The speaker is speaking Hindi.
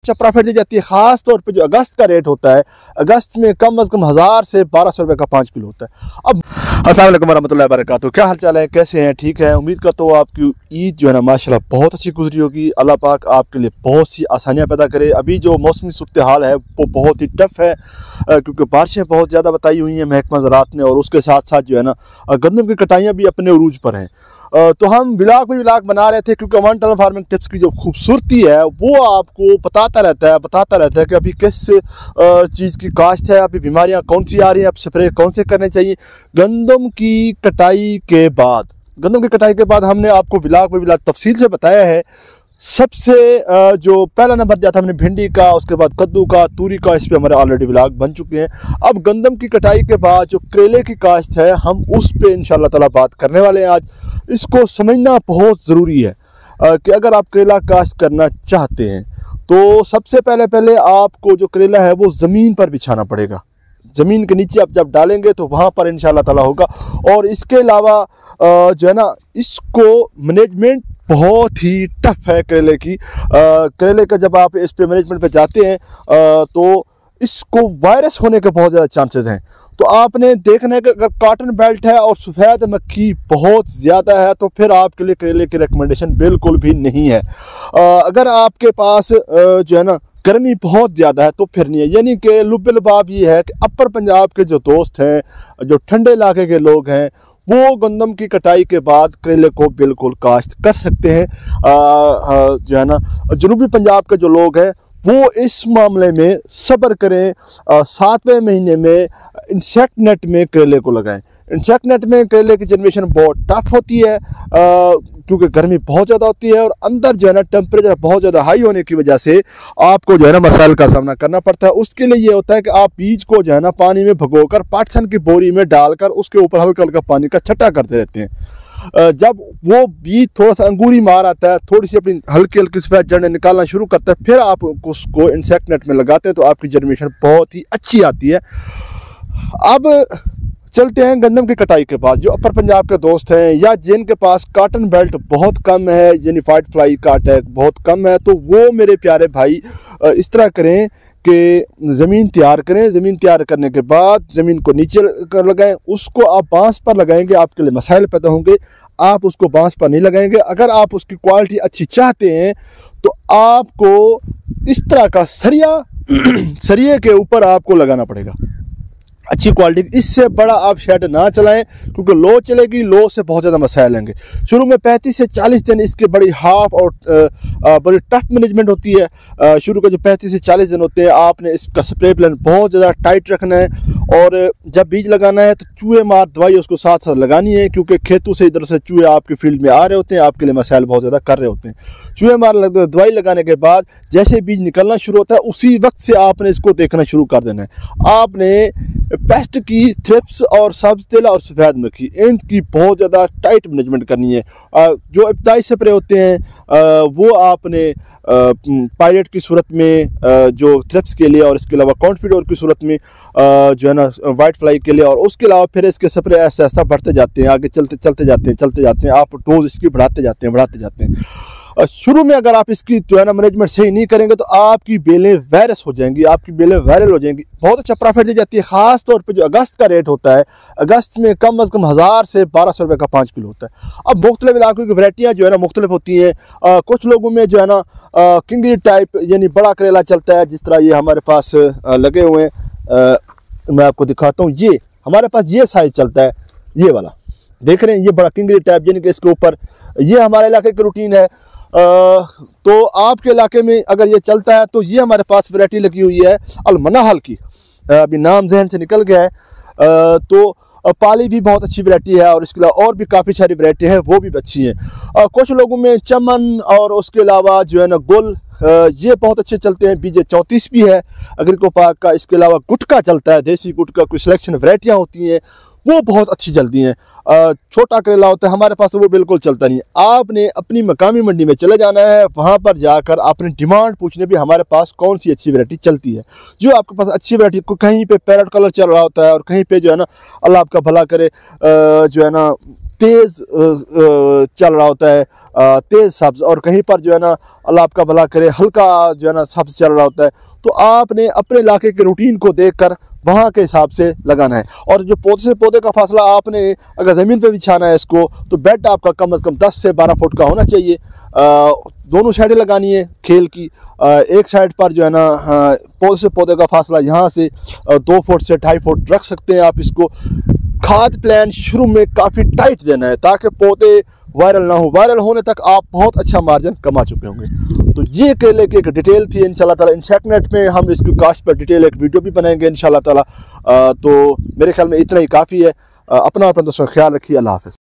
अच्छा प्रॉफिट दी जाती है। खास तौर पे जो अगस्त का रेट होता है, अगस्त में कम अज़ कम 1000 से 1200 रुपये का 5 किलो होता है। अब अस्सलाम वालेकुम वरहमतुल्लाहि वबरकातुहू, क्या हाल चाल है, कैसे हैं, ठीक है। उम्मीद करता हूँ आपकी ईद जो है ना माशाल्लाह बहुत अच्छी गुजरी होगी। अल्लाह पाक आपके लिए बहुत सी आसानियाँ पैदा करे। अभी जो मौसमी सूरत हाल है वो बहुत ही टफ है क्योंकि बारिशें बहुत ज़्यादा बताई हुई हैं महकमा ज़राअत ने, और उसके साथ साथ जो है ना गंदम की कटाइयाँ भी अपने उरूज पर हैं। तो हम व्लॉग पे व्लॉग बना रहे थे क्योंकि वन टर्म फार्मिंग टिप्स की जो खूबसूरती है वो आपको बताता रहता है कि अभी किस चीज़ की काश्त है, अभी बीमारियां कौन सी आ रही हैं, अब स्प्रे कौन से करने चाहिए। गंदम की कटाई के बाद हमने आपको व्लॉग पे व्लॉग तफसील से बताया है। सबसे जो पहला नंबर दिया था हमने भिंडी का, उसके बाद कद्दू का, तूरी का, इस पर हमारे ऑलरेडी व्लॉग बन चुके हैं। अब गंदम की कटाई के बाद जो करेले की काश्त है हम उस पे इंशाल्लाह ताला बात करने वाले हैं आज। इसको समझना बहुत ज़रूरी है कि अगर आप करेला काश्त करना चाहते हैं तो सबसे पहले आपको जो करेला है वो ज़मीन पर बिछाना पड़ेगा। ज़मीन के नीचे आप जब डालेंगे तो वहाँ पर इंशाल्लाह ताला होगा। और इसके अलावा जो है ना इसको मैनेजमेंट बहुत ही टफ है करेले की। करेले का जब आप इस पे मैनेजमेंट पे जाते हैं तो इसको वायरस होने के बहुत ज़्यादा चांसेस हैं। तो आपने देखना है कि अगर कॉटन बेल्ट है और सफ़ेद मक्खी बहुत ज़्यादा है तो फिर आपके लिए करेले की रिकमेंडेशन बिल्कुल भी नहीं है। अगर आपके पास जो है ना गर्मी बहुत ज़्यादा है तो फिर नहीं है। यानी कि लुब-ए-लुबाब ये है कि अपर पंजाब के जो दोस्त हैं, जो ठंडे इलाके के लोग हैं, वो गंदम की कटाई के बाद करेले को बिल्कुल काश्त कर सकते हैं। जो है ना जनूबी पंजाब के जो लोग हैं वो इस मामले में सब्र करें। 7वें महीने में इंसेक्ट नेट में करेले को लगाएं। इंसेक्ट नेट में करेले की जनरेशन बहुत टफ होती है क्योंकि गर्मी बहुत ज़्यादा होती है और अंदर जो है ना टेम्परेचर बहुत ज़्यादा हाई होने की वजह से आपको जो है ना मसाइल का सामना करना पड़ता है। उसके लिए ये होता है कि आप बीज को जो है ना पानी में भिगोकर पाटसन की बोरी में डालकर उसके ऊपर हल्का हल्का पानी का छट्टा करते रहते हैं। जब वो बीज थोड़ा सा अंगूरी मार आता है, थोड़ी सी अपनी हल्की सफ़ेद जड़ें निकालना शुरू करता है, फिर आप उसको इंसेक्ट नेट में लगाते हैं तो आपकी जर्मिनेशन बहुत ही अच्छी आती है। अब चलते हैं गंदम की कटाई के बाद। जो अपर पंजाब के दोस्त हैं या जिनके पास कॉटन बेल्ट बहुत कम है, यानी फाइट फ्लाई का अटैक बहुत कम है, तो वो मेरे प्यारे भाई इस तरह करें कि ज़मीन तैयार करें। ज़मीन तैयार करने के बाद ज़मीन को नीचे कर लगाएं। उसको आप बांस पर लगाएंगे आपके लिए मसाइल पैदा होंगे। आप उसको बांस पर नहीं लगाएंगे। अगर आप उसकी क्वालिटी अच्छी चाहते हैं तो आपको इस तरह का सरिये के ऊपर आपको लगाना पड़ेगा अच्छी क्वालिटी। इससे बड़ा आप शेड ना चलाएं क्योंकि लो चलेगी, लो से बहुत ज़्यादा मसाइल लेंगे। शुरू में 35 से 40 दिन इसके बड़ी हाफ और बड़ी टफ मैनेजमेंट होती है। शुरू के जो 35 से 40 दिन होते हैं आपने इसका स्प्रे प्लान बहुत ज़्यादा टाइट रखना है। और जब बीज लगाना है तो चूहे मार दवाई उसको साथ साथ लगानी है क्योंकि खेतों से इधर से चूहे आपके फील्ड में आ रहे होते हैं, आपके लिए मसाइल बहुत ज़्यादा कर रहे होते हैं। चूहे मार दवाई लगाने के बाद जैसे बीज निकलना शुरू होता है उसी वक्त से आपने इसको देखना शुरू कर देना है। आपने पेस्ट की थ्रिप्स और सब्ज तेला और सफ़ेद मक्खी इनकी बहुत ज़्यादा टाइट मैनेजमेंट करनी है। जो इब्तदाई स्प्रे होते हैं वो आपने पायलट की सूरत में जो थ्रिप्स के लिए, और इसके अलावा कॉन्फिडोर की सूरत में जो है ना वाइट फ्लाई के लिए, और उसके अलावा फिर इसके स्प्रे ऐसा ऐसा बढ़ते जाते हैं, आगे चलते जाते हैं। आप डोज इसकी बढ़ाते जाते हैं। शुरू में अगर आप इसकी जो है ना मैनेजमेंट सही नहीं करेंगे तो आपकी बेलें वायरस हो जाएंगी, आपकी बेलें वायरल हो जाएंगी। बहुत अच्छा प्रॉफिट दी जाती है। खास तौर पे जो अगस्त का रेट होता है, अगस्त में कम अज़ कम 1000 से 1200 रुपये का 5 किलो होता है। अब मुख्तलिफ इलाकों की वैरायटियाँ जो है ना मुख्तलिफ होती हैं। कुछ लोगों में जो है ना किंगरी टाइप यानी बड़ा करेला चलता है, जिस तरह ये हमारे पास लगे हुए हैं। मैं आपको दिखाता हूँ, ये हमारे पास ये साइज़ चलता है, ये वाला देख रहे हैं, ये बड़ा किंगरी टाइप, यानी कि इसके ऊपर ये हमारे इलाके की रूटीन है। तो आपके इलाके में अगर ये चलता है तो ये हमारे पास वैरायटी लगी हुई है अलमनाहल की, अभी नाम जहन से निकल गया है। तो पाली भी बहुत अच्छी वैरायटी है और इसके अलावा और भी काफ़ी सारी वैरायटी है, वो भी अच्छी हैं। कुछ लोगों में चमन और उसके अलावा जो है ना गुल ये बहुत अच्छे चलते हैं। बीजे 34 भी है अग्रिको पार्क का। इसके अलावा गुटका चलता है, देसी गुटका, कुछ सिलेक्शन वैरायटियाँ होती हैं वो बहुत अच्छी चलती हैं। छोटा करेला होता है हमारे पास, वो बिल्कुल चलता नहीं। आपने अपनी मकामी मंडी में चले जाना है, वहाँ पर जाकर आपने डिमांड पूछने भी हमारे पास कौन सी अच्छी वैरायटी चलती है। जो आपके पास अच्छी वैरायटी, कहीं पे पैरेट कलर चल रहा होता है और कहीं पे जो है ना अल्लाह आपका भला करे जो है ना तेज़ चल रहा होता है, तेज़ सब्ज़, और कहीं पर जो है ना अल्लाह आपका भला करे हल्का जो है ना सब्ज़ चल रहा होता है, तो आपने अपने इलाके के रूटीन को देखकर वहाँ के हिसाब से लगाना है। और जो पौधे से पौधे का फासला आपने अगर ज़मीन पे बिछाना है इसको, तो बेड आपका कम से कम 10 से 12 फुट का होना चाहिए। दोनों साइडें लगानी है खेल की। एक साइड पर जो है ना पौधे से पौधे का फासला यहाँ से 2 फुट से 2.5 फुट रख सकते हैं आप इसको। खाद प्लान शुरू में काफ़ी टाइट देना है ताकि पौधे वायरल ना हो। वायरल होने तक आप बहुत अच्छा मार्जिन कमा चुके होंगे। तो ये केले की एक डिटेल थी। इंशाल्लाह ताला इंसेक्टनेट में हम इसकी कास्ट पर डिटेल एक वीडियो भी बनाएंगे इंशाल्लाह ताला। तो मेरे ख्याल में इतना ही काफ़ी है। अपना दोस्तों ख्याल रखिए। अल्लाह हाफ़िज़।